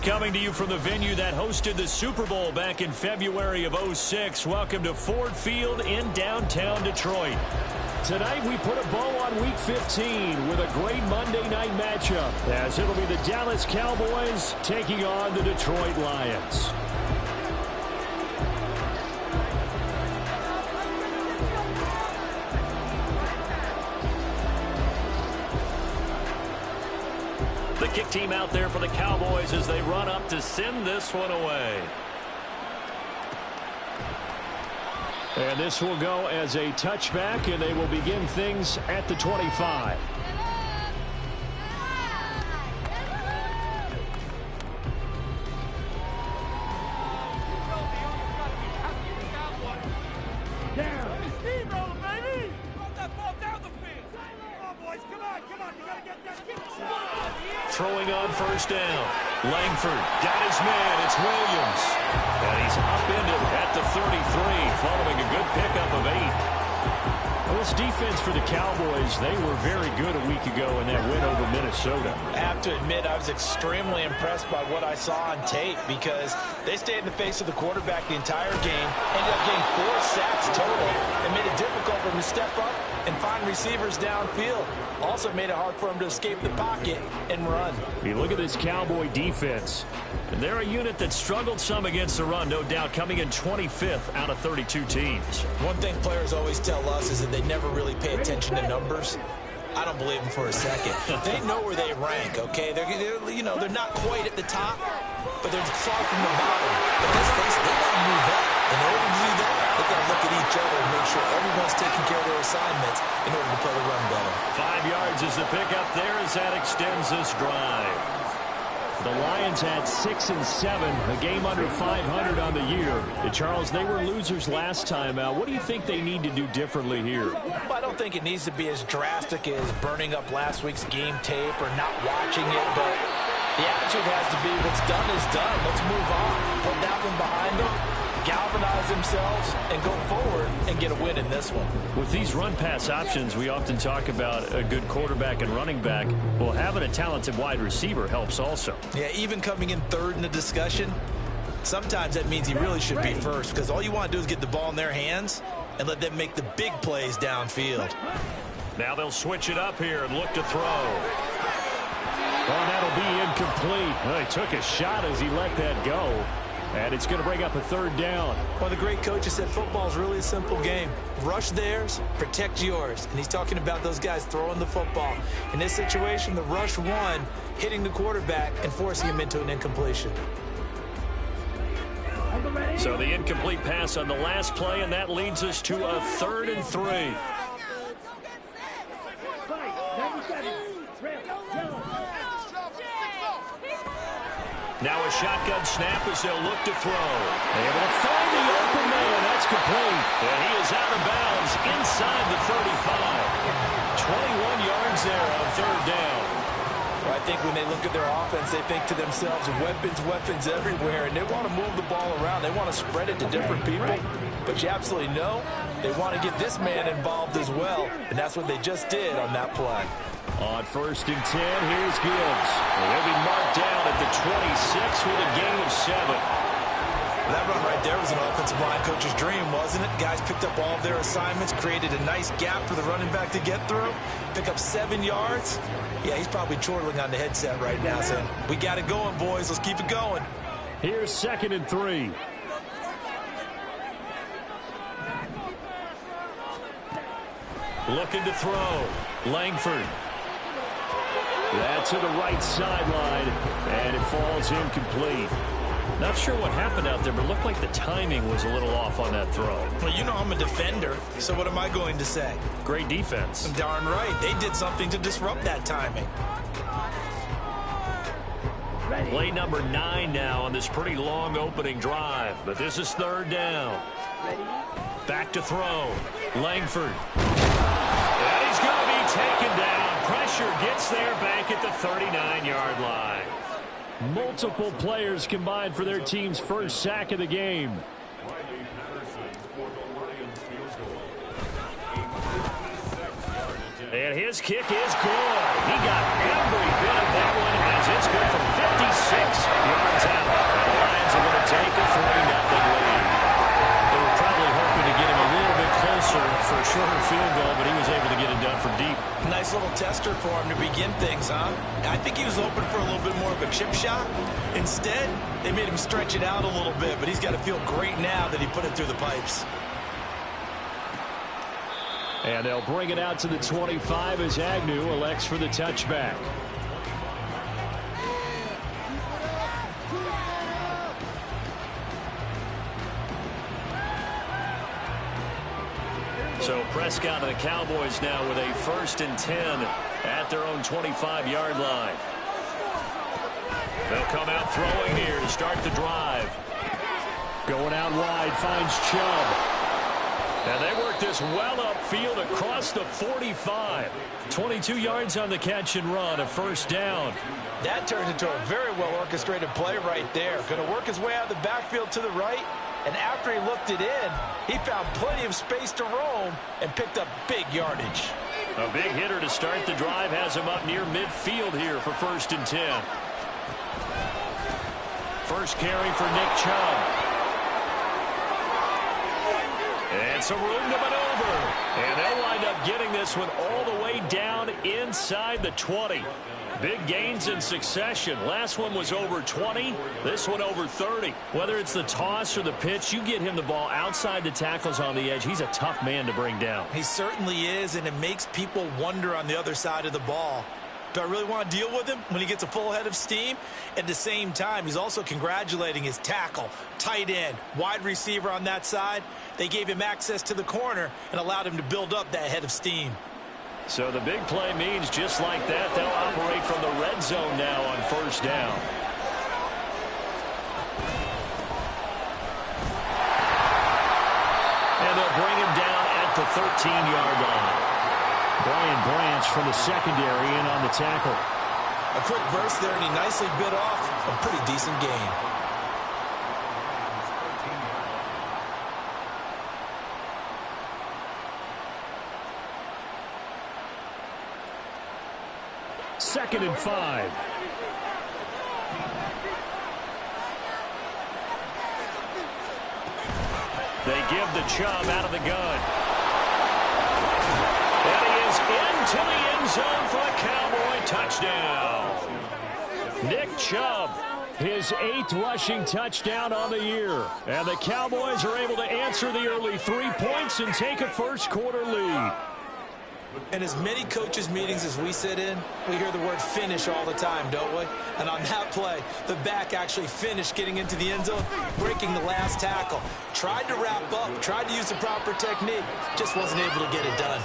Coming to you from the venue that hosted the Super Bowl back in February of '06. Welcome to Ford Field in downtown Detroit. Tonight we put a bow on Week 15 with a great Monday night matchup, as it'll be the Dallas Cowboys taking on the Detroit Lions. The kick team out there for the Cowboys as they run up to send this one away. And this will go as a touchback, and they will begin things at the 25. Throwing on first down. Langford got his man. It's Williams. And he's upended at the 33 following a good pickup of 8. Well, this defense for the Cowboys, they were very good a week ago in that win over Minnesota. I have to admit, I was extremely impressed by what I saw on tape because they stayed in the face of the quarterback the entire game, ended up getting 4 sacks total, and made it difficult for him to step up and find receivers downfield. Also made it hard for him to escape the pocket and run. You look at this Cowboy defense. They're a unit that struggled some against the run, no doubt, coming in 25th out of 32 teams. One thing players always tell us is that they never really pay attention to numbers. I don't believe them for a second. They know where they rank, okay? They're not quite at the top, but they're far from the bottom. But let's face it, they got to move up. In order to do that, they've got to look at each other and make sure everyone's taking care of their assignments in order to play the run better. 5 yards is the pickup there as that extends this drive. The Lions had 6 and 7, a game under 500 on the year. Charles, they were losers last time out. What do you think they need to do differently here? Well, I don't think it needs to be as drastic as burning up last week's game tape or not watching it, but the attitude has to be what's done is done. Let's move on. Put that one behind them, galvanize themselves, and go forward and get a win in this one. With these run-pass options, we often talk about a good quarterback and running back. Well, having a talented wide receiver helps also. Yeah, even coming in third in the discussion, sometimes that means he really should be first because all you want to do is get the ball in their hands and let them make the big plays downfield. Now they'll switch it up here and look to throw. Oh, that'll be incomplete. Well, he took a shot as he let that go. And it's going to bring up a third down. One of the great coaches said football is really a simple game. Rush theirs, protect yours. And he's talking about those guys throwing the football. In this situation, the rush won, hitting the quarterback and forcing him into an incompletion. So the incomplete pass on the last play, and that leads us to a 3rd and 3. Now a shotgun snap as they'll look to throw. Able to find the open man. That's complete. And he is out of bounds inside the 35. 21 yards there on 3rd down. Well, I think when they look at their offense, they think to themselves, weapons everywhere, and they want to move the ball around. They want to spread it to different people. But you absolutely know they want to get this man involved as well, and that's what they just did on that play. On 1st and 10, here's Gibbs. And they'll be marked down at the 26 with a gain of 7. That run right there was an offensive line coach's dream, wasn't it? Guys picked up all of their assignments, created a nice gap for the running back to get through, pick up 7 yards. Yeah, he's probably chortling on the headset right now saying, we got it going, boys. Let's keep it going. Here's 2nd and 3. Looking to throw. Langford. That's to the right sideline, and it falls incomplete. Not sure what happened out there, but it looked like the timing was a little off on that throw. Well, you know I'm a defender, so what am I going to say? Great defense. Darn right. They did something to disrupt that timing. Play number 9 now on this pretty long opening drive, but this is 3rd down. Back to throw. Langford. And he's going to be taken down. Pressure gets there back at the 39-yard line. Multiple players combined for their team's first sack of the game. And his kick is good. He got every bit of that one as it's good from 56 yards from deep. Nice little tester for him to begin things, huh? I think he was hoping for a little bit more of a chip shot. Instead, they made him stretch it out a little bit, but he's got to feel great now that he put it through the pipes. And they'll bring it out to the 25 as Agnew elects for the touchback. So Prescott and the Cowboys now with a 1st and 10 at their own 25-yard line. They'll come out throwing here to start the drive. Going out wide, finds Chubb. And they work this well upfield across the 45. 22 yards on the catch and run, a 1st down. That turned into a very well-orchestrated play right there. Going to work his way out of the backfield to the right. And after he looked it in, he found plenty of space to roam and picked up big yardage. A big hitter to start the drive has him up near midfield here for 1st and 10. First carry for Nick Chubb. And some room to maneuver. And they'll wind up getting this one all the way down inside the 20. Big gains in succession. Last one was over 20. This one over 30. Whether it's the toss or the pitch, you get him the ball outside the tackles on the edge. He's a tough man to bring down. He certainly is, and it makes people wonder on the other side of the ball. Do I really want to deal with him when he gets a full head of steam? At the same time, he's also congratulating his tackle, tight end, wide receiver on that side. They gave him access to the corner and allowed him to build up that head of steam. So the big play means just like that, they'll operate from the red zone now on 1st down. And they'll bring him down at the 13-yard line. Brian Branch from the secondary in on the tackle. A quick burst there, and he nicely bit off a pretty decent gain. Second and 5. They give the Chubb out of the gun. And he is into the end zone for a Cowboy touchdown. Nick Chubb, his 8th rushing touchdown on the year. And the Cowboys are able to answer the early 3 points and take a first-quarter lead. In as many coaches' meetings as we sit in, we hear the word finish all the time, don't we? And on that play, the back actually finished getting into the end zone, breaking the last tackle. Tried to wrap up, tried to use the proper technique, just wasn't able to get it done.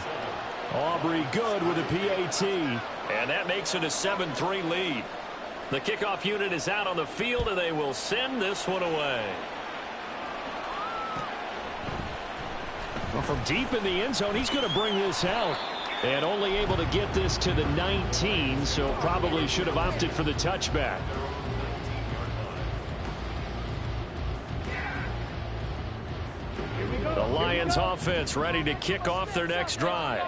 Aubrey good with a PAT, and that makes it a 7-3 lead. The kickoff unit is out on the field, and they will send this one away. Well, from deep in the end zone, he's going to bring this out. And only able to get this to the 19, so probably should have opted for the touchback. The Lions offense ready to kick off their next drive.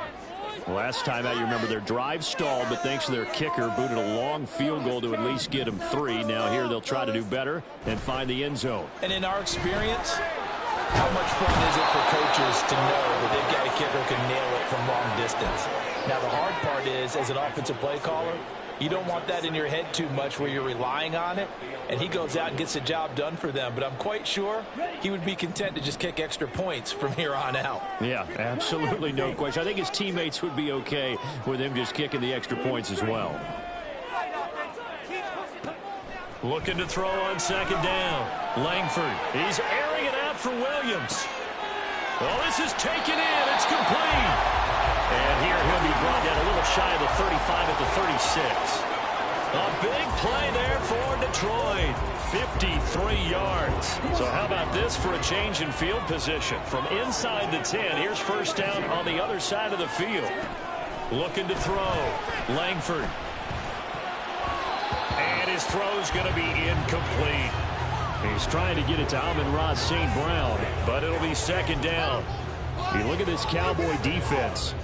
Last time out, you remember their drive stalled, but thanks to their kicker, booted a long field goal to at least get them 3. Now here they'll try to do better and find the end zone. And in our experience, how much fun is it for coaches to know that they've got a kicker who can nail it from long distance? Now, the hard part is, as an offensive play caller, you don't want that in your head too much where you're relying on it, and he goes out and gets the job done for them. But I'm quite sure he would be content to just kick extra points from here on out. Yeah, absolutely no question. I think his teammates would be okay with him just kicking the extra points as well. Looking to throw on 2nd down. Langford, he's airing it out for Williams. Well, this is taken in. It's complete. And here he'll be brought down a little shy of the 35 at the 36. A big play there for Detroit. 53 yards. So how about this for a change in field position? From inside the 10, here's 1st down on the other side of the field. Looking to throw. Langford. And his throw's going to be incomplete. He's trying to get it to Amon-Ra St. Brown, but it'll be 2nd down. You look at this Cowboy defense.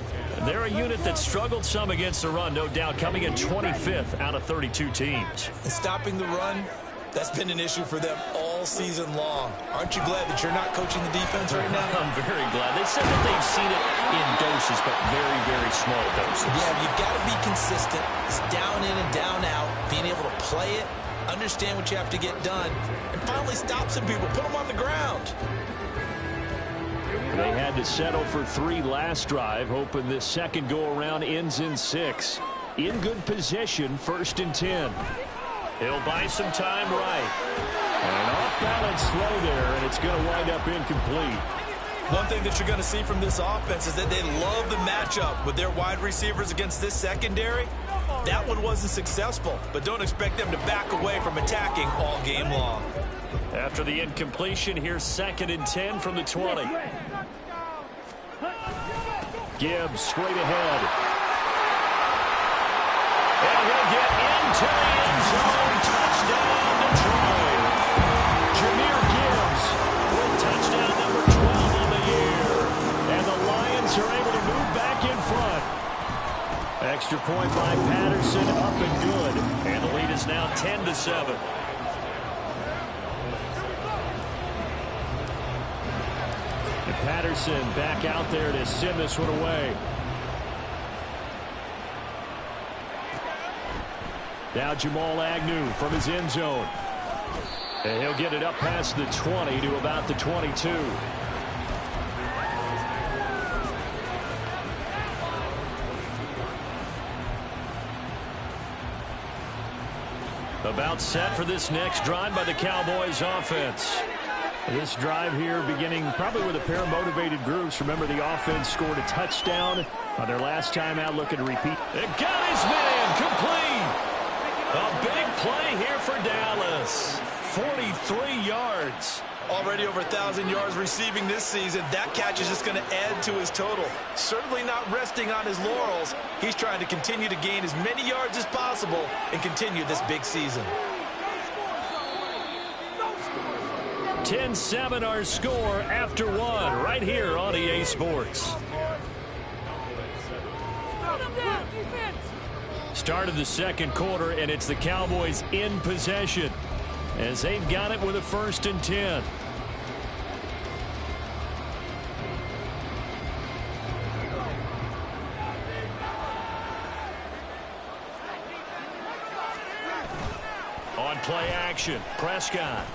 They're a unit that struggled some against the run, no doubt, coming in 25th out of 32 teams. And stopping the run, that's been an issue for them all all season long. Aren't you glad that you're not coaching the defense right now? I'm very glad. They said that they've seen it in doses, but very, very small doses. Yeah, you've got to be consistent. It's down in and down out. Being able to play it, understand what you have to get done, and finally stop some people. Put them on the ground. They had to settle for 3 last drive, hoping this second go-around ends in 6. In good position, 1st and 10. He'll buy some time right. And off-balance throw there, and it's going to wind up incomplete. One thing that you're going to see from this offense is that they love the matchup with their wide receivers against this secondary. That one wasn't successful, but don't expect them to back away from attacking all game long. After the incompletion, here's 2nd and 10 from the 20. Gibbs straight ahead. And he'll get into the end zone. Touchdown, Detroit. Jahmyr Gibbs with touchdown number 12 on the year. And the Lions are able to move back in front. Extra point by Patterson, up and good. And the lead is now 10-7. And Patterson back out there to send this one away. Now Jamal Agnew from his end zone. And he'll get it up past the 20 to about the 22. About set for this next drive by the Cowboys offense. This drive here beginning probably with a pair of motivated groups. Remember, the offense scored a touchdown on their last time out, looking to repeat. It got his man complete. A big play here for Dallas. 43 yards. Already over 1,000 yards receiving this season. That catch is just going to add to his total. Certainly not resting on his laurels. He's trying to continue to gain as many yards as possible and continue this big season. 10-7 our score after 1 right here on EA Sports. Start of the second quarter, and it's the Cowboys in possession as they've got it with a 1st and 10. On play action, Prescott.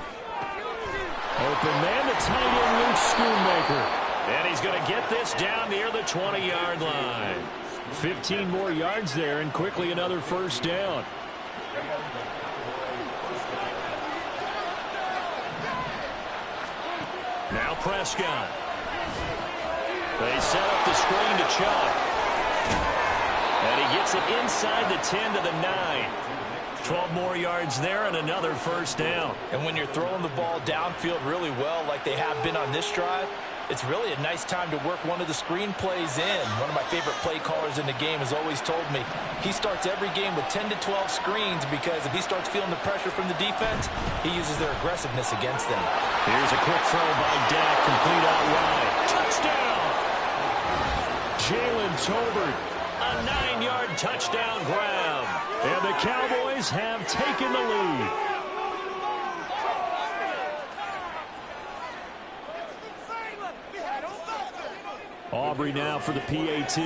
Open man, the tight end, Luke Schoonmaker. And he's going to get this down near the 20-yard line. 15 more yards there, and quickly another 1st down. Now Prescott. They set up the screen to Chubb. And he gets it inside the 10 to the 9. 12 more yards there and another 1st down. And when you're throwing the ball downfield really well like they have been on this drive, it's really a nice time to work one of the screen plays in. One of my favorite play callers in the game has always told me he starts every game with 10 to 12 screens because if he starts feeling the pressure from the defense, he uses their aggressiveness against them. Here's a quick throw by Dak, complete out wide. Touchdown! Jalen Tolbert, a 9-yard touchdown grab. And the Cowboys have taken the lead. Aubrey now for the PAT.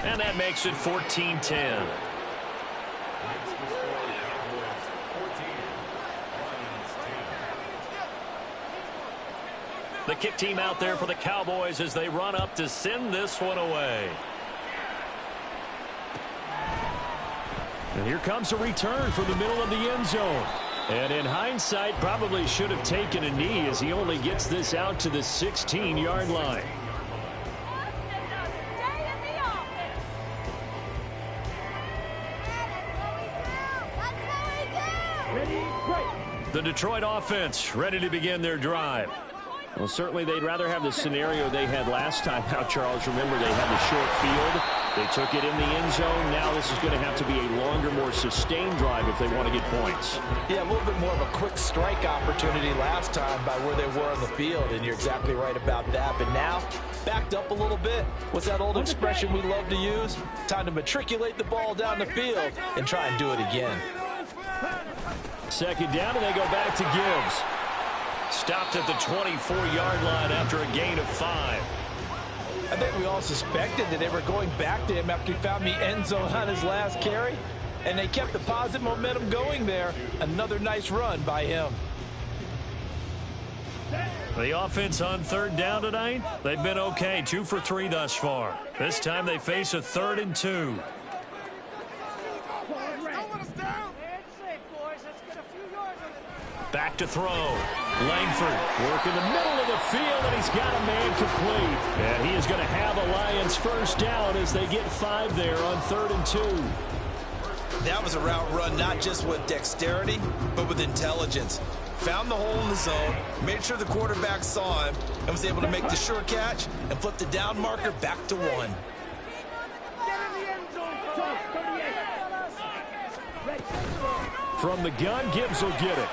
And that makes it 14-10. The kick team out there for the Cowboys as they run up to send this one away. And here comes a return from the middle of the end zone. And in hindsight, probably should have taken a knee as he only gets this out to the 16-yard line. The Detroit offense ready to begin their drive. Well, certainly they'd rather have the scenario they had last time out, Charles. Remember, they had the short field. They took it in the end zone. Now this is going to have to be a longer, more sustained drive if they want to get points. Yeah, a little bit more of a quick strike opportunity last time by where they were on the field, and you're exactly right about that. But now, backed up a little bit. What's that old expression we love to use? Time to matriculate the ball down the field and try and do it again. Second down, and they go back to Gibbs. Stopped at the 24-yard line after a gain of 5. I think we all suspected that they were going back to him after he found the end zone on his last carry, and they kept the positive momentum going there. Another nice run by him. The offense on third down tonight, they've been okay, 2 for 3 thus far. This time they face a 3rd and 2. Back to throw. Langford working the middle of the field, and he's got a man complete. And he is going to have a Lions first down as they get 5 there on 3rd and 2. That was a route run not just with dexterity, but with intelligence. Found the hole in the zone, made sure the quarterback saw him, and was able to make the sure catch and flip the down marker back to 1. From the gun, Gibbs will get it.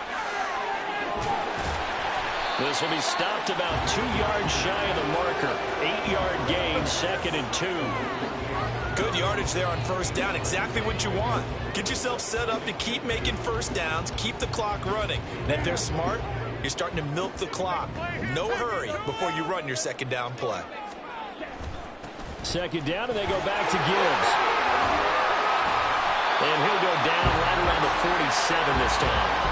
This will be stopped about 2 yards shy of the marker. 8-yard gain, 2nd and 2. Good yardage there on first down. Exactly what you want. Get yourself set up to keep making first downs, keep the clock running. And if they're smart, you're starting to milk the clock. No hurry before you run your second down play. Second down, and they go back to Gibbs. And he'll go down right around the 47 this time.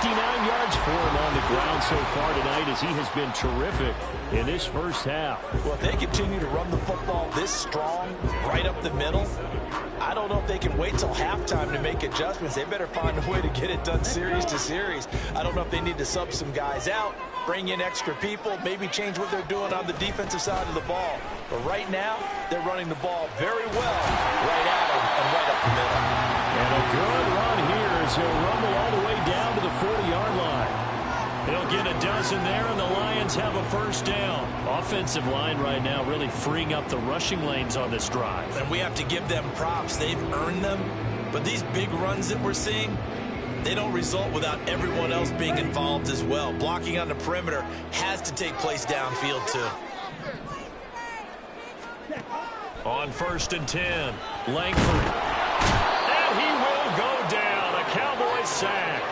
59 yards for him on the ground so far tonight as he has been terrific in this first half. Well, if they continue to run the football this strong, right up the middle, I don't know if they can wait till halftime to make adjustments. They better find a way to get it done series to series. I don't know if they need to sub some guys out, bring in extra people, maybe change what they're doing on the defensive side of the ball. But right now, they're running the ball very well right at them and right up the middle. And a good run here as he'll rumble all the way down to the 40-yard line. He'll get a dozen there, and the Lions have a first down. Offensive line right now really freeing up the rushing lanes on this drive. And we have to give them props. They've earned them. But these big runs that we're seeing, they don't result without everyone else being involved as well. Blocking on the perimeter has to take place downfield, too. On 1st and 10, Langford. And he will go down. A Cowboys sack.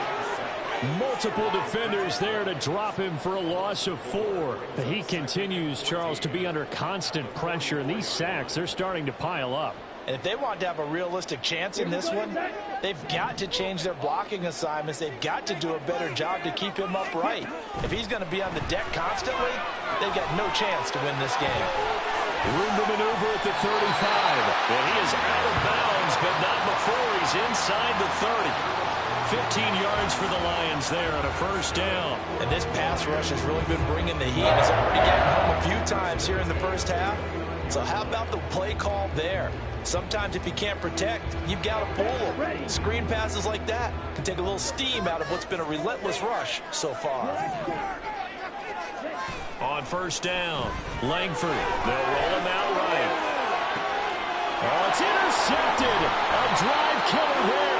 Multiple defenders there to drop him for a loss of 4. But he continues, Charles, to be under constant pressure, and these sacks, they're starting to pile up. And if they want to have a realistic chance in this one, they've got to change their blocking assignments. They've got to do a better job to keep him upright. If he's going to be on the deck constantly, they've got no chance to win this game. Room to maneuver at the 35. And he is out of bounds, but not before he's inside the 30. 15 yards for the Lions there on a first down. And this pass rush has really been bringing the heat. He's already getting home a few times here in the first half. So how about the play call there? Sometimes if you can't protect, you've got to pull them. Screen passes like that can take a little steam out of what's been a relentless rush so far. On first down, Langford. They'll roll him out right. Oh, it's intercepted. A drive killer there.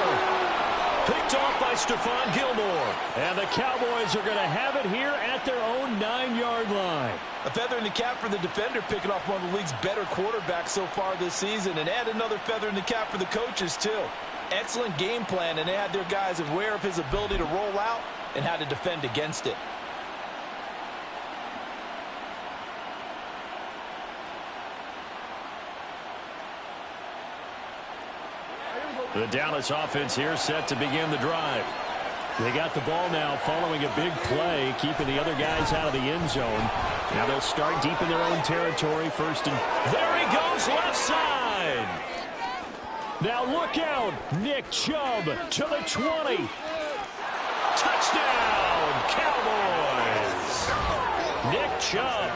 Picked off by Stephon Gilmore. And the Cowboys are going to have it here at their own 9-yard line. A feather in the cap for the defender, picking off one of the league's better quarterbacks so far this season. And add another feather in the cap for the coaches, too. Excellent game plan, and they had their guys aware of his ability to roll out and how to defend against it. The Dallas offense here set to begin the drive. They got the ball now following a big play, keeping the other guys out of the end zone. Now they'll start deep in their own territory first. And there he goes, left side. Now look out. Nick Chubb to the 20. Touchdown, Cowboys. Nick Chubb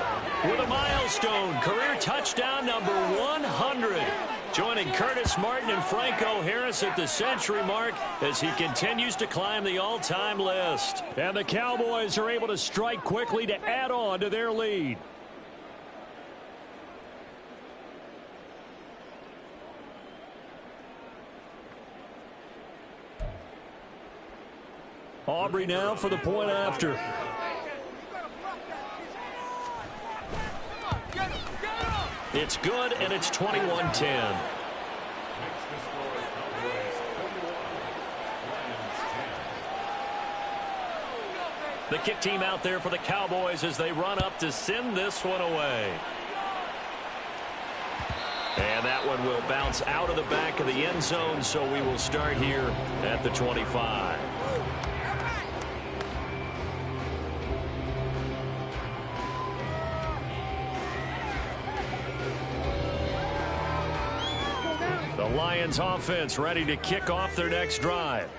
with a milestone career touchdown number 100. Joining Curtis Martin and Franco Harris at the century mark as he continues to climb the all-time list. And the Cowboys are able to strike quickly to add on to their lead. Aubrey now for the point after. It's good, and it's 21-10. The kick team out there for the Cowboys as they run up to send this one away. And that one will bounce out of the back of the end zone, so we will start here at the 25. The Lions offense ready to kick off their next drive.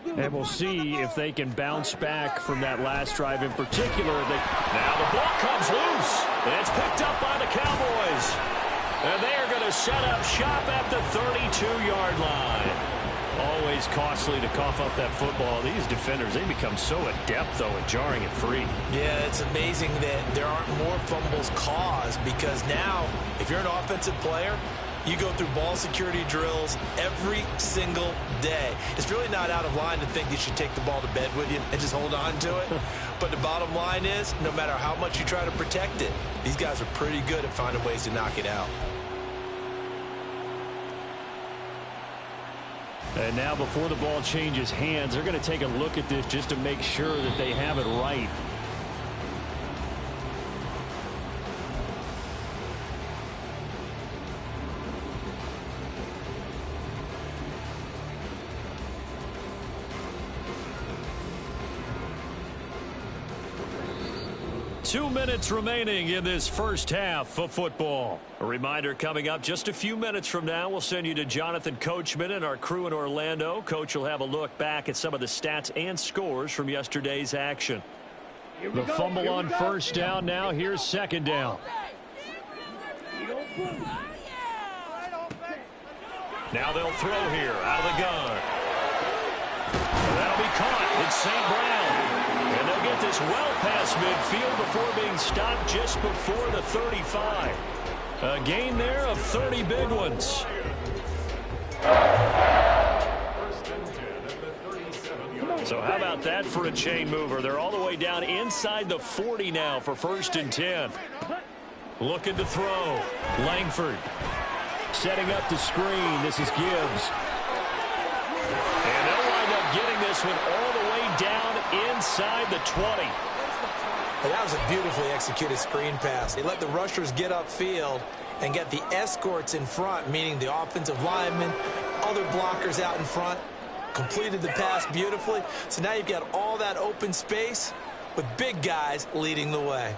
And we'll see if they can bounce back from that last drive in particular. Now the ball comes loose, and it's picked up by the Cowboys. And they are going to set up shop at the 32-yard line. Always costly to cough up that football. These defenders, they become so adept, though, at jarring it free. Yeah, it's amazing that there aren't more fumbles caused, because now, if you're an offensive player, you go through ball security drills every single day. It's really not out of line to think you should take the ball to bed with you and just hold on to it. But the bottom line is, no matter how much you try to protect it, these guys are pretty good at finding ways to knock it out. And now before the ball changes hands, they're going to take a look at this just to make sure that they have it right. Two minutes remaining in this first half of football. A reminder coming up just a few minutes from now. We'll send you to Jonathan Coachman and our crew in Orlando. Coach will have a look back at some of the stats and scores from yesterday's action. The fumble on first down now. Here's second down. Now they'll throw here out of the gun. That'll be caught. It's St. Brown. And they'll get this well past midfield before being stopped just before the 35. A gain there of 30 big ones. So how about that for a chain mover? They're all the way down inside the 40 now for 1st and 10. Looking to throw. Langford setting up the screen. This is Gibbs. And they'll wind up getting this one all the way down inside the 20. That was a beautifully executed screen pass. They let the rushers get upfield and get the escorts in front, meaning the offensive linemen, other blockers out in front, completed the pass beautifully. So now you've got all that open space with big guys leading the way.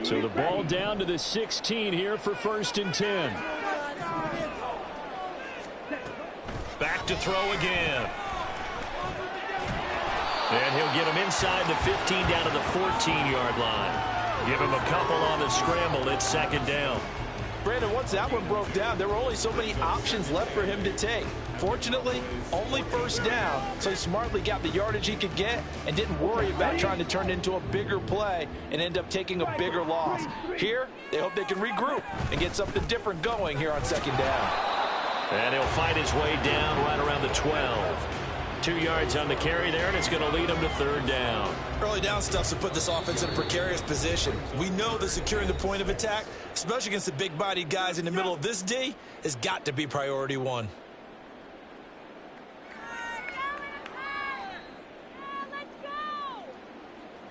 So the ball down to the 16 here for 1st and 10. Back to throw again. And he'll get him inside the 15 down to the 14-yard line. Give him a couple on the scramble. It's second down. Brandon, once that one broke down, there were only so many options left for him to take. Fortunately, only first down, so he smartly got the yardage he could get and didn't worry about trying to turn it into a bigger play and end up taking a bigger loss. Here, they hope they can regroup and get something different going here on second down. And he'll fight his way down right around the 12. 2 yards on the carry there, and it's going to lead him to third down. Early down stuff's to put this offense in a precarious position. We know that securing the point of attack, especially against the big-bodied guys in the middle of this D, has got to be priority one.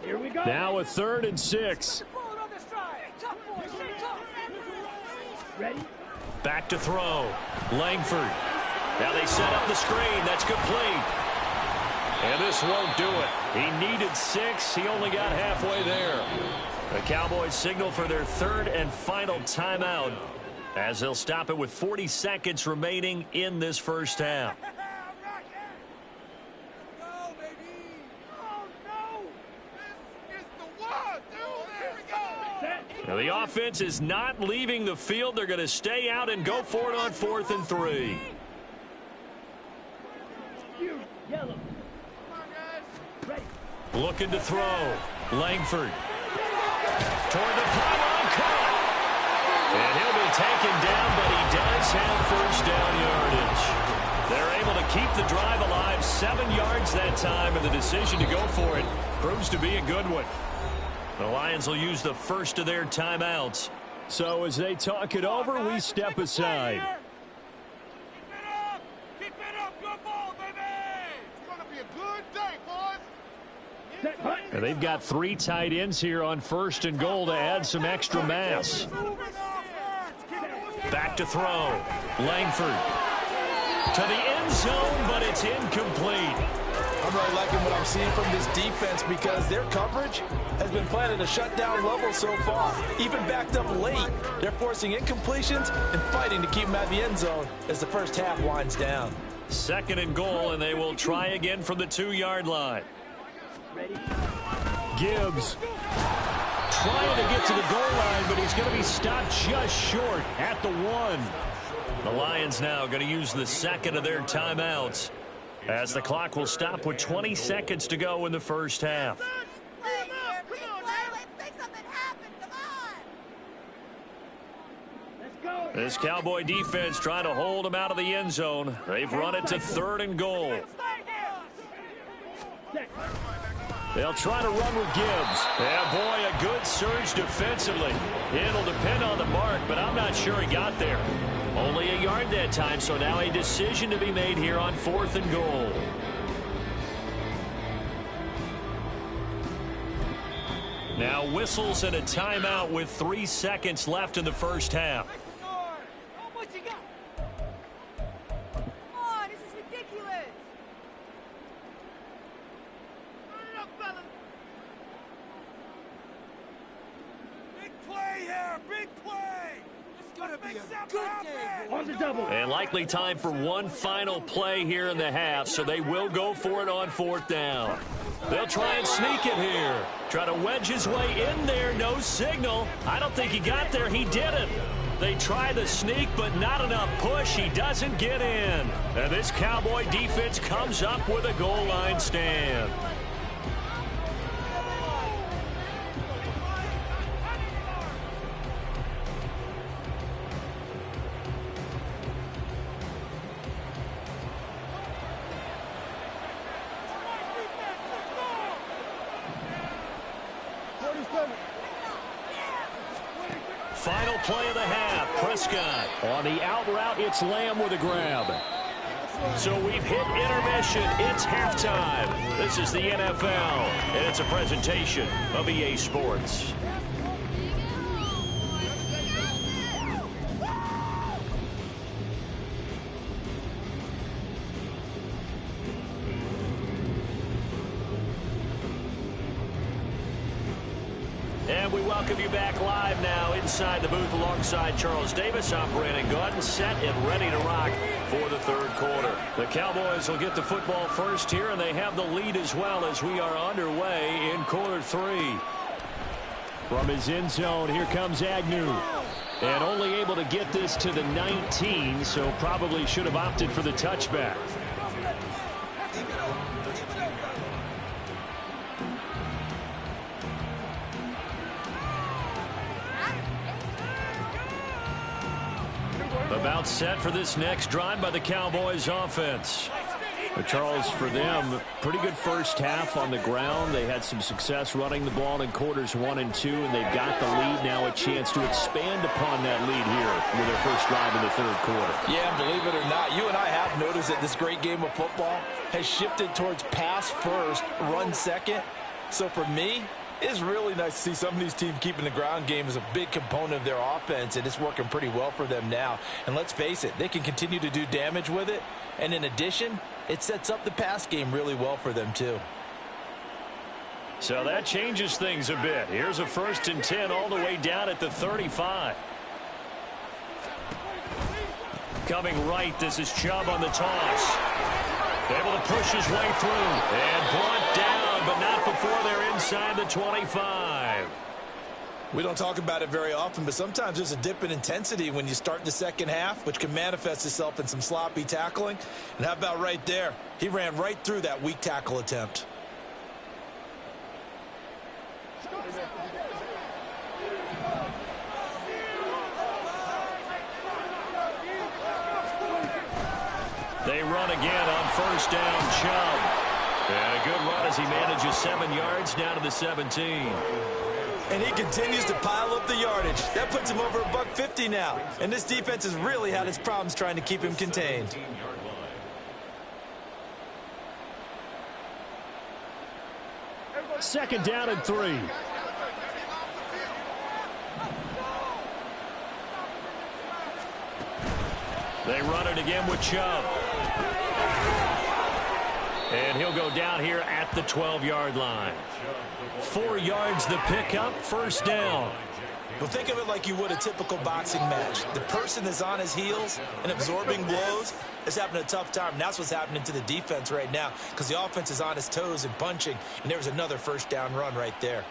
Here we go. Now a 3rd and 6. Ready? Back to throw. Langford. Now they set up the screen. That's complete. And this won't do it. He needed 6. He only got halfway there. The Cowboys signal for their 3rd and final timeout as they'll stop it with 40 seconds remaining in this first half. Now the offense is not leaving the field. They're going to stay out and go for it on 4th and 3. Looking to throw. Langford. Toward the pylon, caught. And he'll be taken down, but he does have first down yardage. They're able to keep the drive alive. 7 yards seconds that time, and the decision to go for it proves to be a good one. The Lions will use the first of their timeouts. So as they talk it over, we step aside. Keep it up, good ball, baby! It's going to be a good day, boys. And they've got 3 tight ends here on 1st and goal to add some extra mass. Back to throw. Langford to the end zone, but it's incomplete. I'm really liking what I'm seeing from this defense because their coverage has been playing at a shutdown level so far. Even backed up late, they're forcing incompletions and fighting to keep them out of the end zone as the first half winds down. 2nd and goal, and they will try again from the 2-yard line. Gibbs trying to get to the goal line, but he's going to be stopped just short at the 1. The Lions now going to use the 2nd of their timeouts, as the clock will stop with 20 seconds to go in the first half. This Cowboy defense trying to hold them out of the end zone. They've run it to 3rd and goal. They'll try to run with Gibbs. Yeah, boy, a good surge defensively. It'll depend on the mark, but I'm not sure he got there. Only a yard that time, so now a decision to be made here on 4th and goal. Now whistles and a timeout with 3 seconds left in the first half. And likely time for one final play here in the half, so they will go for it on 4th down. They'll try and sneak it here. Try to wedge his way in there, no signal. I don't think he got there, he didn't. They try the sneak, but not enough push. He doesn't get in. And this Cowboy defense comes up with a goal line stand. Final play of the half. Prescott on the out route. It's Lamb with a grab. So we've hit intermission. It's halftime. This is the NFL, and it's a presentation of EA Sports. And we welcome you back live now inside the booth alongside Charles Davis. I'm Brandon Gaudin, set and ready to rock for the 3rd quarter. The Cowboys will get the football first here, and they have the lead as well as we are underway in quarter 3. From his end zone, here comes Agnew. And only able to get this to the 19, so probably should have opted for the touchback. About set for this next drive by the Cowboys offense. But Charles, for them, pretty good first half on the ground. They had some success running the ball in quarters 1 and 2, and they've got the lead now, a chance to expand upon that lead here with their first drive in the 3rd quarter. Yeah, believe it or not, you and I have noticed that this great game of football has shifted towards pass first, run second. So for me, it's really nice to see some of these teams keeping the ground game as a big component of their offense, and it's working pretty well for them now. And let's face it, they can continue to do damage with it. And in addition, it sets up the pass game really well for them too. So that changes things a bit. Here's a 1st and 10 all the way down at the 35. Coming right, this is Chubb on the toss. Able to push his way through and brought down, but not before they're inside the 25. We don't talk about it very often, but sometimes there's a dip in intensity when you start the second half, which can manifest itself in some sloppy tackling. And how about right there? He ran right through that weak tackle attempt. They run again on 1st down. Chubb as he manages 7 yards down to the 17. And he continues to pile up the yardage. That puts him over $150 now. And this defense has really had its problems trying to keep him contained. Second down and 3. They run it again with Chubb. And he'll go down here at the 12-yard line. 4 yards the pickup, first down. Well, think of it like you would a typical boxing match. The person that's on his heels and absorbing blows is having a tough time. And that's what's happening to the defense right now because the offense is on his toes and punching. And there was another first down run right there.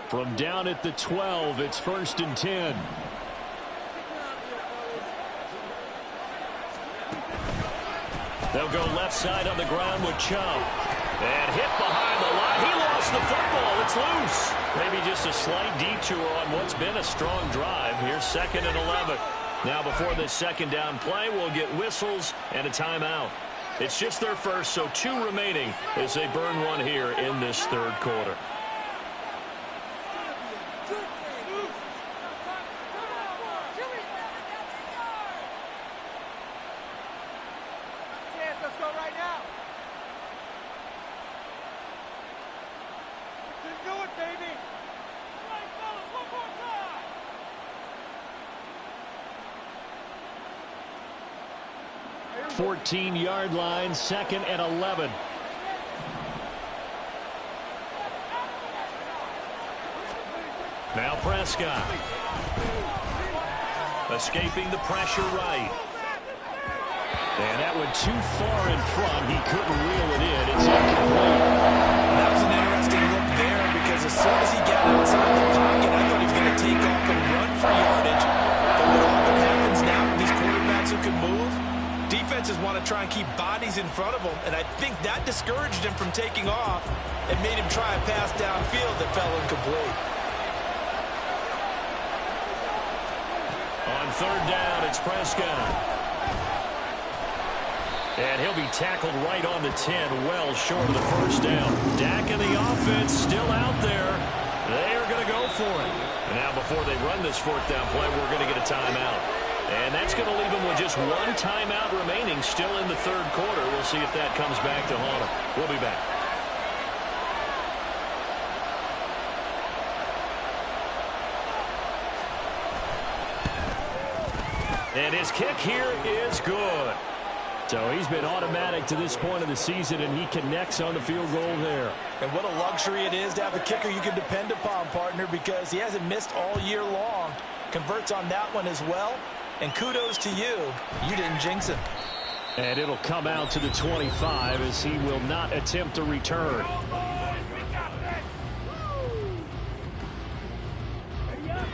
From down at the 12, it's 1st and 10. They'll go left side on the ground with Chubb. And hit behind the line. He lost the football. It's loose. Maybe just a slight detour on what's been a strong drive. Here's 2nd and 11. Now before this second down play, we'll get whistles and a timeout. It's just their first, so 2 remaining as they burn one here in this third quarter. Let's go right now. You can do it, baby. Right, fellas, one more time. 14-yard line, 2nd and 11. Now Prescott. Escaping the pressure right. And that went too far in front. He couldn't reel it in. It's incomplete. That was an interesting look there because as soon as he got outside the pocket, I thought he was going to take off and run for yardage. But what often happens now with these quarterbacks who can move, defenses want to try and keep bodies in front of them, and I think that discouraged him from taking off and made him try a pass downfield that fell incomplete. On 3rd down, it's Prescott. And he'll be tackled right on the 10, well short of the first down. Dak and the offense still out there. They are going to go for it. And now before they run this 4th down play, we're going to get a timeout. And that's going to leave them with just 1 timeout remaining still in the third quarter. We'll see if that comes back to haunt them. We'll be back. And his kick here is good. So he's been automatic to this point of the season, and he connects on the field goal there. And what a luxury it is to have a kicker you can depend upon, partner, because he hasn't missed all year long. Converts on that one as well. And kudos to you. You didn't jinx him. And it'll come out to the 25 as he will not attempt a return.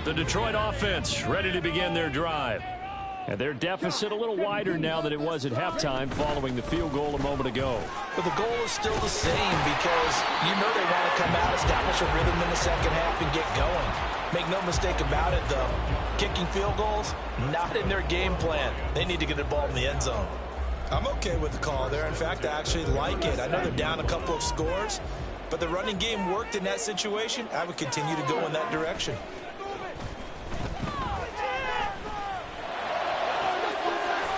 The Detroit offense ready to begin their drive. And their deficit a little wider now than it was at halftime following the field goal a moment ago. But the goal is still the same because you know they want to come out, establish a rhythm in the second half, and get going. Make no mistake about it, though. Kicking field goals, not in their game plan. They need to get the ball in the end zone. I'm okay with the call there. In fact, I actually like it. I know they're down a couple of scores, but the running game worked in that situation. I would continue to go in that direction.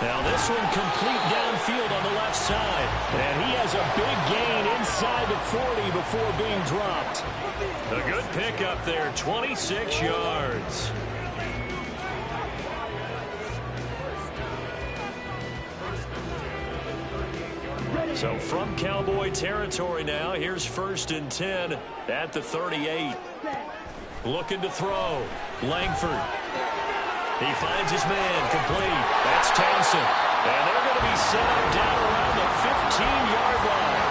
Now this one complete downfield on the left side. And he has a big gain inside the 40 before being dropped. A good pickup there, 26 yards. So from Cowboy territory now, here's 1st and 10 at the 38. Looking to throw. Langford. He finds his man, complete. That's Townsend. And they're going to be set up down around the 15-yard line.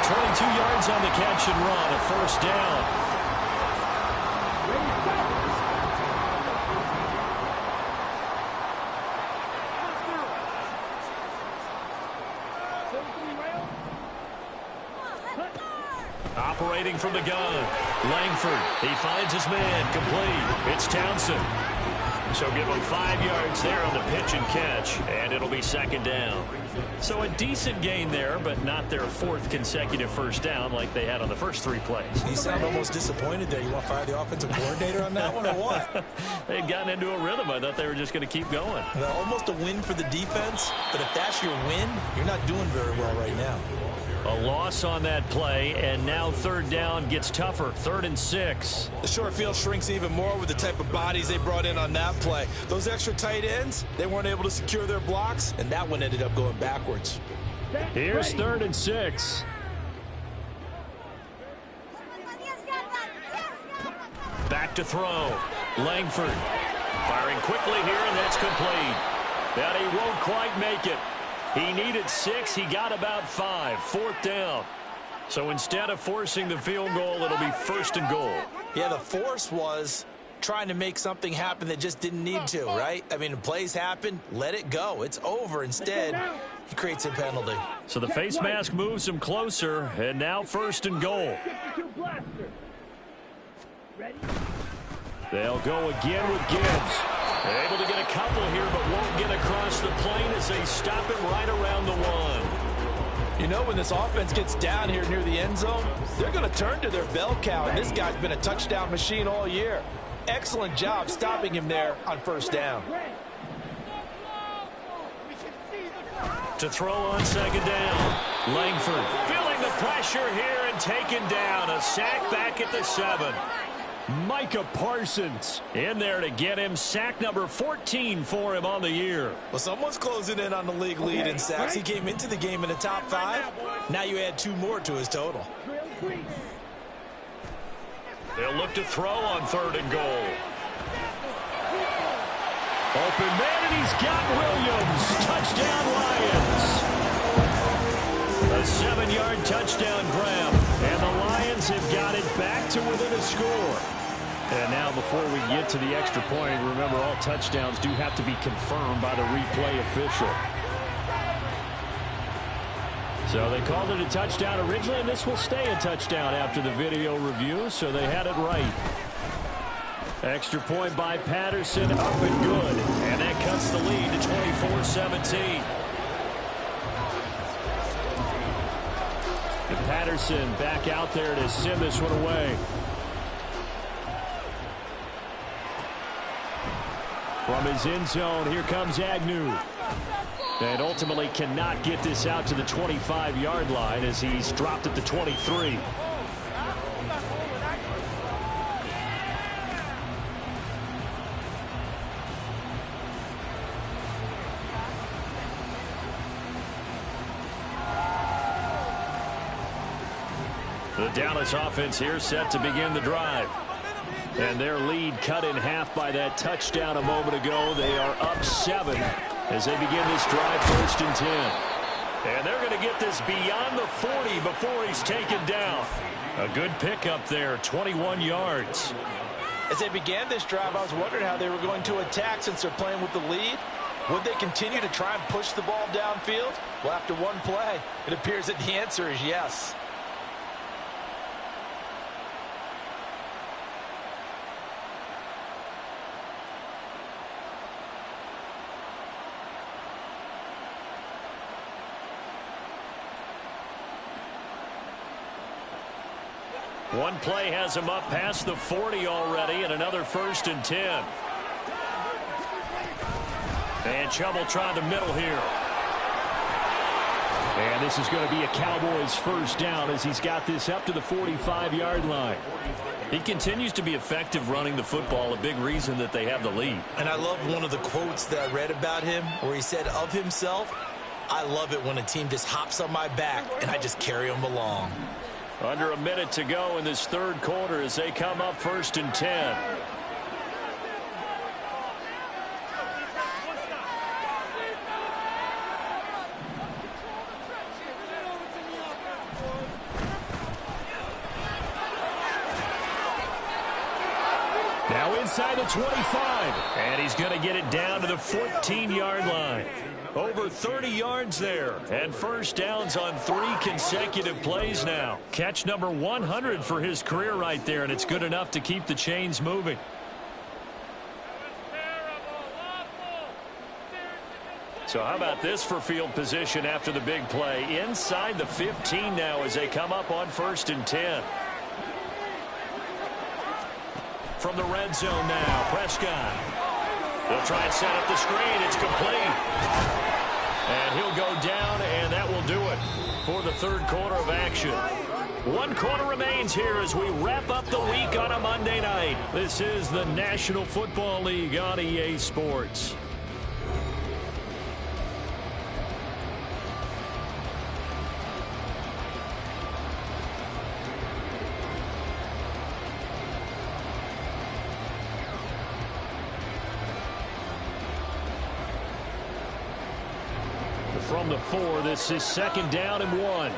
22 yards on the catch and run, a first down. Operating from the gun. Langford. He finds his man, complete. It's Townsend. So give them 5 yards there on the pitch and catch, and it'll be second down. So a decent gain there, but not their 4th consecutive first down like they had on the first 3 plays. You sound almost disappointed there. You want to fire the offensive coordinator on that one or what? They'd gotten into a rhythm. I thought they were just going to keep going. Well, almost a win for the defense, but if that's your win, you're not doing very well right now. A loss on that play, and now third down gets tougher. 3rd and 6. The short field shrinks even more with the type of bodies they brought in on that play. Those extra tight ends, they weren't able to secure their blocks, and that one ended up going backwards. Here's 3rd and 6. Back to throw. Langford firing quickly here, and that's complete. But he won't quite make it. He needed 6. He got about 5. 4th down. So instead of forcing the field goal, it'll be 1st and goal. Yeah, the force was trying to make something happen that just didn't need to, right? I mean, the plays happen, let it go. It's over. Instead, he creates a penalty. So the face mask moves him closer, and now 1st and goal. They'll go again with Gibbs. Able to get a couple here, but won't get across the plane as they stop it right around the 1. You know, when this offense gets down here near the end zone, they're going to turn to their bell cow, and this guy's been a touchdown machine all year. Excellent job stopping him there on 1st down. To throw on 2nd down. Langford feeling the pressure here and taken down. A sack back at the 7. Micah Parsons in there to get him. Sack number 14 for him on the year. Well, someone's closing in on the league lead in sacks. He came into the game in the top 5. Now you add 2 more to his total. They'll look to throw on 3rd and goal. Open man, and he's got Williams. Touchdown, Lions. A 7-yard touchdown grab. And the Lions have got it back to within a score. And now before we get to the extra point, remember all touchdowns do have to be confirmed by the replay official. So they called it a touchdown originally, and this will stay a touchdown after the video review, so they had it right. Extra point by Patterson, up and good. And that cuts the lead to 24-17. Patterson back out there to send this one away. From his end zone, here comes Agnew. And ultimately cannot get this out to the 25-yard line as he's dropped at the 23. The Dallas offense here set to begin the drive. And their lead cut in half by that touchdown a moment ago. They are up 7 as they begin this drive, 1st and 10. And they're going to get this beyond the 40 before he's taken down. A good pickup there, 21 yards. As they began this drive, I was wondering how they were going to attack since they're playing with the lead. Would they continue to try and push the ball downfield? Well, after one play, it appears that the answer is yes. One play has him up past the 40 already, and another 1st and 10. And Chubb try the middle here. And this is going to be a Cowboys 1st down as he's got this up to the 45-yard line. He continues to be effective running the football, a big reason that they have the lead. And I love one of the quotes that I read about him where he said of himself, "I love it when a team just hops on my back and I just carry them along." Under a minute to go in this 3rd quarter as they come up 1st and 10. Now inside the 25. And he's going to get it down to the 14-yard line. Over 30 yards there. And 1st downs on 3 consecutive plays now. Catch number 100 for his career right there, and it's good enough to keep the chains moving. So how about this for field position after the big play? Inside the 15 now as they come up on 1st and 10. From the red zone now, Prescott. They'll try and set up the screen. It's complete. And he'll go down, and that will do it for the third quarter of action. 1 quarter remains here as we wrap up the week on a Monday night. This is the National Football League on EA Sports. From the 4, this is 2nd down and 1.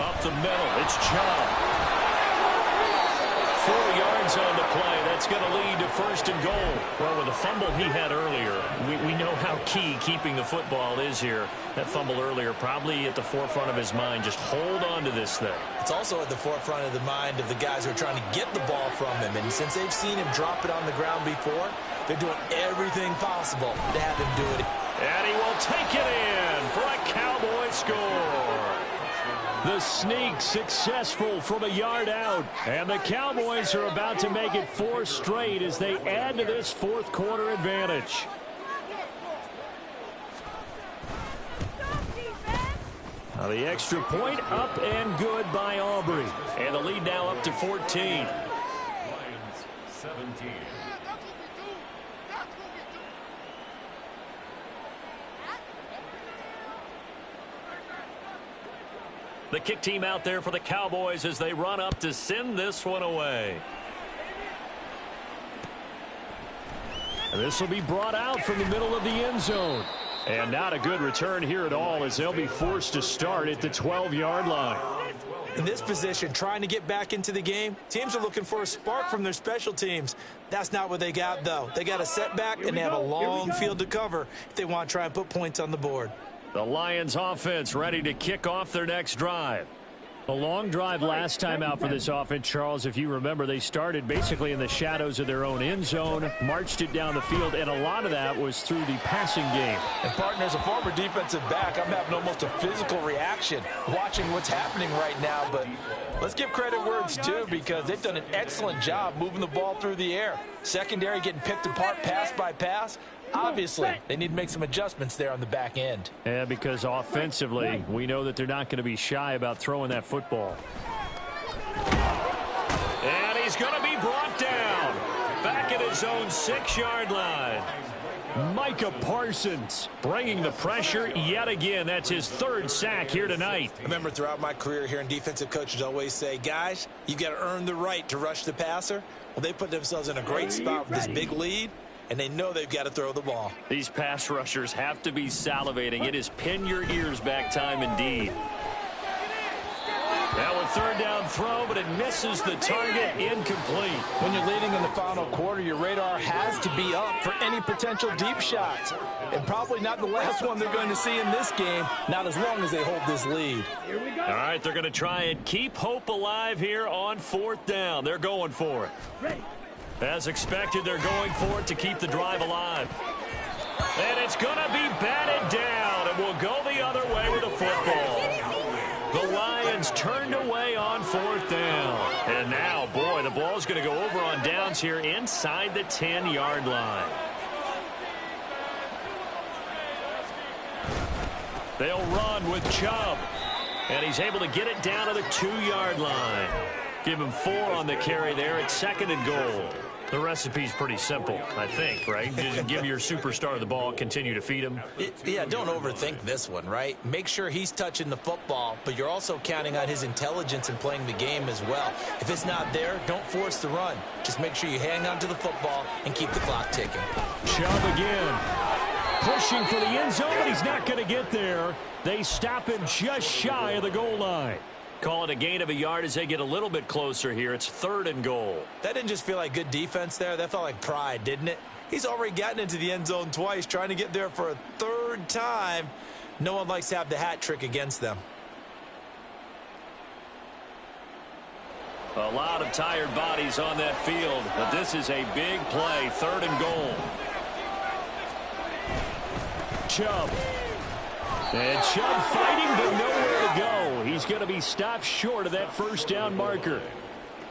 Up the middle, it's Chubb. 4 yards on the play. That's going to lead to 1st and goal. Well, with the fumble he had earlier, we know how key keeping the football is here. That fumble earlier probably at the forefront of his mind. Just hold on to this thing. It's also at the forefront of the mind of the guys who are trying to get the ball from him. And since they've seen him drop it on the ground before, they're doing everything possible to have him do it. And he will take it in for a Cowboy score. The sneak successful from a yard out. And the Cowboys are about to make it 4 straight as they add to this 4th quarter advantage. Now the extra point up and good by Aubrey. And the lead now up to 14. Lions 17. The kick team out there for the Cowboys as they run up to send this one away. And this will be brought out from the middle of the end zone. And not a good return here at all as they'll be forced to start at the 12-yard line. In this position, trying to get back into the game, teams are looking for a spark from their special teams. That's not what they got, though. They got a setback, and they have a long field to cover if they want to try and put points on the board. The Lions offense ready to kick off their next drive. A long drive last time out for this offense, Charles. If you remember, they started basically in the shadows of their own end zone, marched it down the field, and a lot of that was through the passing game. And, partner, as a former defensive back, I'm having almost a physical reaction watching what's happening right now. But let's give credit where it's due because they've done an excellent job moving the ball through the air. Secondary getting picked apart pass by pass. Obviously, they need to make some adjustments there on the back end. Yeah, because offensively, we know that they're not going to be shy about throwing that football. And he's going to be brought down. Back at his own 6-yard line. Micah Parsons bringing the pressure yet again. That's his 3rd sack here tonight. I remember throughout my career hearing defensive coaches always say, guys, you got to earn the right to rush the passer. Well, they put themselves in a great spot with this big lead, and they know they've got to throw the ball. These pass rushers have to be salivating. It is pin your ears back time indeed. Now a 3rd down throw, but it misses the target. Incomplete. When you're leading in the final quarter, your radar has to be up for any potential deep shots. And probably not the last one they're going to see in this game, not as long as they hold this lead. Here we go. All right, they're going to try and keep hope alive here on 4th down. They're going for it. Ready. As expected, they're going for it to keep the drive alive. And it's going to be batted down, and we'll go the other way with the football. The Lions turned away on 4th down. And now, boy, the ball's going to go over on downs here inside the 10-yard line. They'll run with Chubb. And he's able to get it down to the 2-yard line. Give him 4 on the carry there at 2nd and goal. The recipe's pretty simple, I think, right? Just give your superstar the ball, continue to feed him. Yeah, don't overthink this one, right? Make sure he's touching the football, but you're also counting on his intelligence in playing the game as well. If it's not there, don't force the run. Just make sure you hang on to the football and keep the clock ticking. Chubb again. Pushing for the end zone, but he's not going to get there. They stop him just shy of the goal line. Call it a gain of a yard as they get a little bit closer here. It's 3rd and goal. That didn't just feel like good defense there. That felt like pride, didn't it? He's already gotten into the end zone twice, trying to get there for a 3rd time. No one likes to have the hat trick against them. A lot of tired bodies on that field, but this is a big play, 3rd and goal. Chubb. And Chubb fighting, but nowhere to go. He's going to be stopped short of that 1st down marker.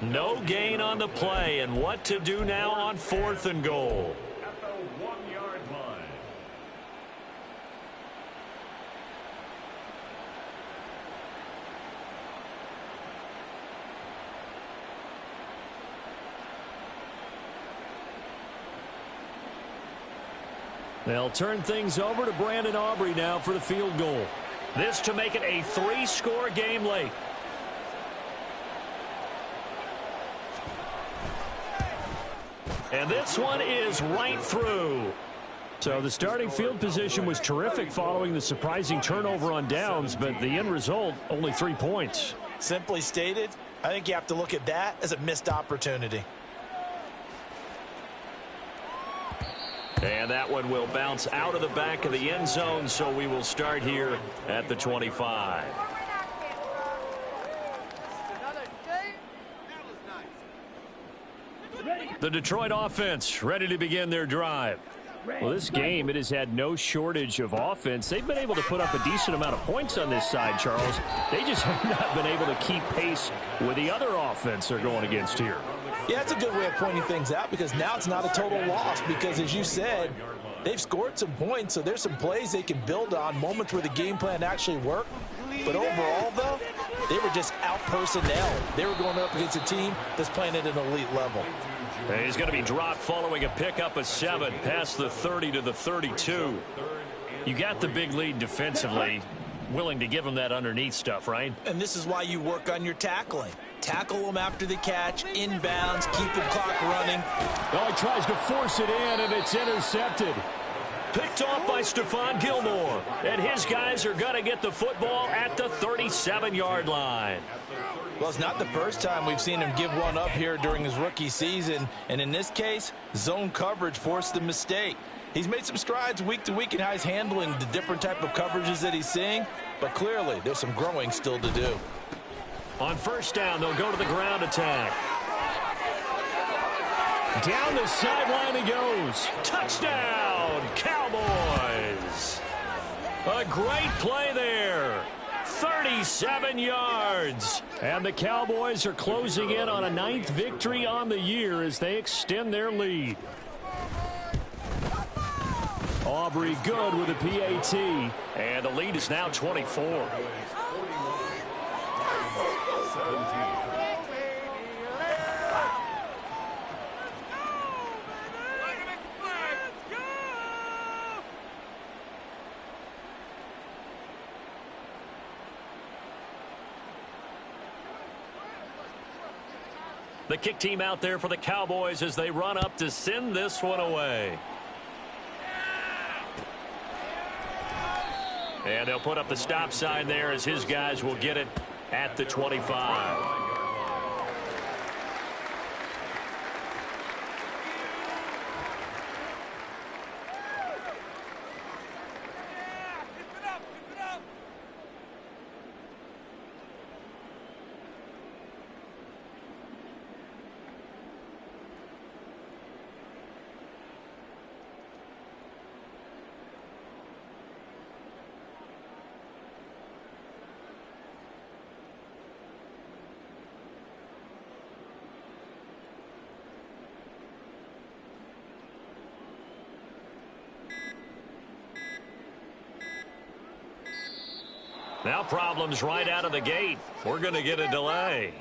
No gain on the play, and what to do now on 4th and goal. At the 1-yard line. They'll turn things over to Brandon Aubrey now for the field goal. This to make it a 3-score game late. And this one is right through. So the starting field position was terrific following the surprising turnover on downs, but the end result, only 3 points. Simply stated, I think you have to look at that as a missed opportunity. And that one will bounce out of the back of the end zone, so we will start here at the 25. The Detroit offense ready to begin their drive. Well, this game, it has had no shortage of offense. They've been able to put up a decent amount of points on this side, Charles. They just have not been able to keep pace with the other offense they're going against here. Yeah, that's a good way of pointing things out because now it's not a total loss because, as you said, they've scored some points, so there's some plays they can build on, moments where the game plan actually worked. But overall, though, they were just out-personnel. They were going up against a team that's playing at an elite level. He's going to be dropped following a pickup of 7 past the 30 to the 32. You got the big lead defensively. Willing to give him that underneath stuff, right? And this is why you work on your tackling. Tackle them after the catch, inbounds, keep the clock running. Oh, he tries to force it in, and it's intercepted. Picked off by Stephon Gilmore. And his guys are going to get the football at the 37-yard line. Well, it's not the first time we've seen him give one up here during his rookie season. And in this case, zone coverage forced the mistake. He's made some strides week to week in how he's handling the different type of coverages that he's seeing. But clearly, there's some growing still to do. On 1st down, they'll go to the ground attack. Down the sideline he goes. Touchdown, Cowboys. A great play there. 37 yards. And the Cowboys are closing in on a 9th victory on the year as they extend their lead. Aubrey good with a PAT. And the lead is now 24. The kick team out there for the Cowboys as they run up to send this one away. And they'll put up the stop sign there as his guys will get it at the 25. Now problems right out of the gate. We're going to get a delay.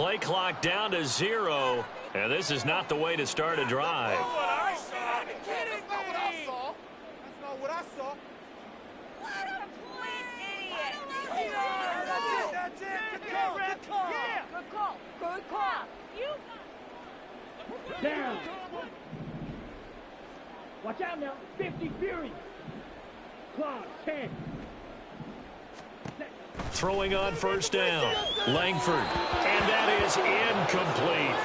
play clock down to 0, and this is not the way to start a drive. That's not what I saw. That's it. Good call. Good call. Down. Watch out now. 50 Fury. Clock 10. Throwing on first down. Langford. And that is incomplete.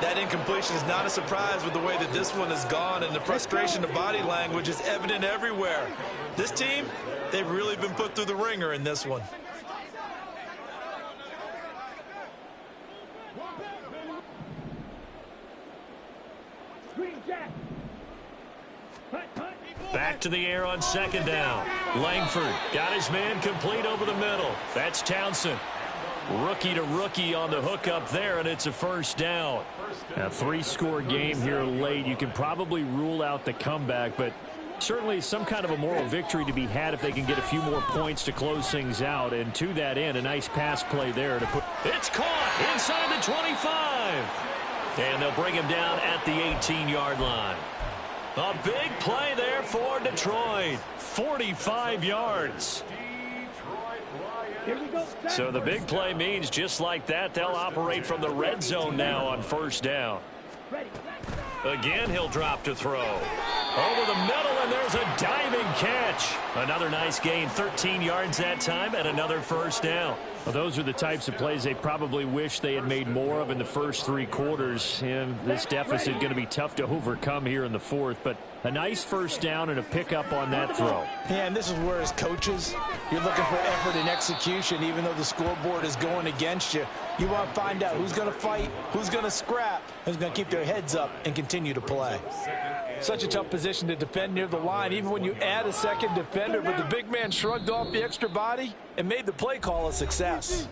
That incompletion is not a surprise with the way that this one has gone, and the frustration of body language is evident everywhere. This team, they've really been put through the ringer in this one. Back to the air on second down. Langford got his man complete over the middle. That's Townsend. Rookie to rookie on the hook up there, and it's a first down. A 3-score game here late. You can probably rule out the comeback, but certainly some kind of a moral victory to be had if they can get a few more points to close things out. And to that end, a nice pass play there to put. It's caught inside the 25. And they'll bring him down at the 18-yard line. A big play there for Detroit. 45 yards. So the big play means just like that, they'll operate from the red zone now on first down. Again, he'll drop to throw. Over the middle, and there's a diving catch. Another nice gain, 13 yards that time, and another first down. Well, those are the types of plays they probably wish they had made more of in the first 3 quarters. And this deficit going to be tough to overcome here in the fourth. But a nice first down and a pickup on that throw. Yeah, and this is where, as coaches, you're looking for effort and execution, even though the scoreboard is going against you. You want to find out who's going to fight, who's going to scrap, who's going to keep their heads up and continue to play. Such a tough position to defend near the line, even when you add a second defender, but the big man shrugged off the extra body and made the play call a success.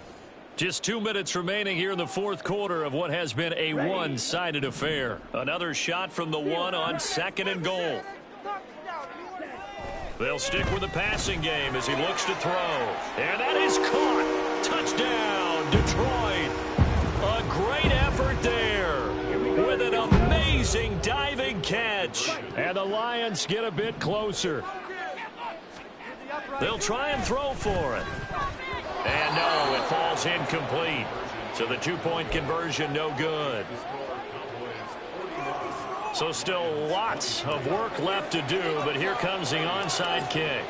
Just 2 minutes remaining here in the fourth quarter of what has been a one-sided affair. Another shot from the 1 on second and goal. They'll stick with the passing game as he looks to throw. And that is caught. Touchdown, Detroit. A great effort there with an amazing diving catch. And the Lions get a bit closer. They'll try and throw for it. And no, it falls incomplete. So the 2-point conversion no good. So still lots of work left to do, but here comes the onside kick.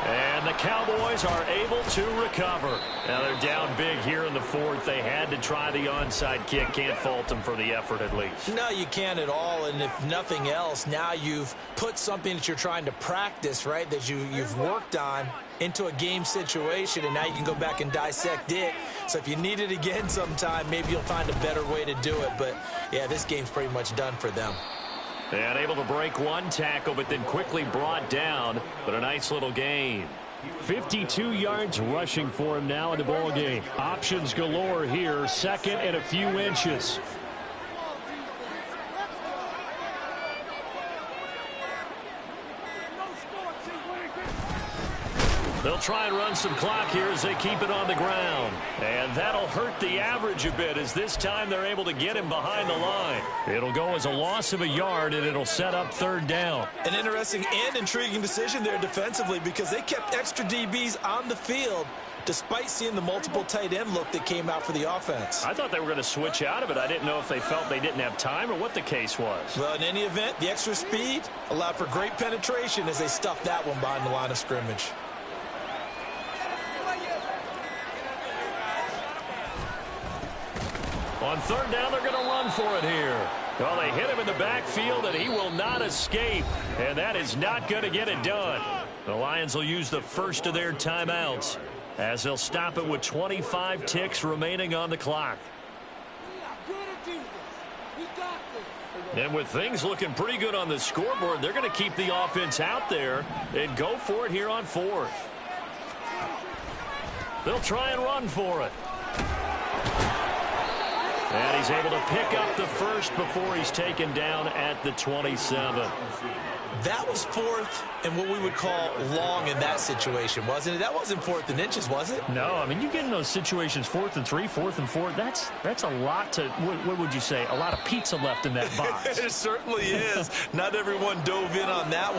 And the Cowboys are able to recover. Now they're down big here in the fourth. They had to try the onside kick. Can't fault them for the effort at least. No, you can't at all. And if nothing else, now you've put something that you're trying to practice, right, that you've worked on into a game situation, and now you can go back and dissect it. So if you need it again sometime, maybe you'll find a better way to do it. But, yeah, this game's pretty much done for them. And able to break one tackle, but then quickly brought down. But a nice little gain. 52 yards rushing for him now in the ball game. Options galore here. Second and a few inches. They'll try and run some clock here as they keep it on the ground. And that'll hurt the average a bit as this time they're able to get him behind the line. It'll go as a loss of a yard, and it'll set up third down. An interesting and intriguing decision there defensively because they kept extra DBs on the field despite seeing the multiple tight end look that came out for the offense. I thought they were going to switch out of it. I didn't know if they felt they didn't have time or what the case was. Well, in any event, the extra speed allowed for great penetration as they stuffed that one behind the line of scrimmage. On third down, they're going to run for it here. Well, they hit him in the backfield, and he will not escape. And that is not going to get it done. The Lions will use the first of their timeouts as they'll stop it with 25 ticks remaining on the clock. And with things looking pretty good on the scoreboard, they're going to keep the offense out there and go for it here on fourth. They'll try and run for it. And he's able to pick up the first before he's taken down at the 27. That was fourth and what we would call long in that situation, wasn't it? That wasn't fourth and inches, was it? No, I mean, you get in those situations, 4th and 3, 4th and 4, that's a lot to, what would you say, a lot of pizza left in that box. It certainly is. Not everyone dove in on that one.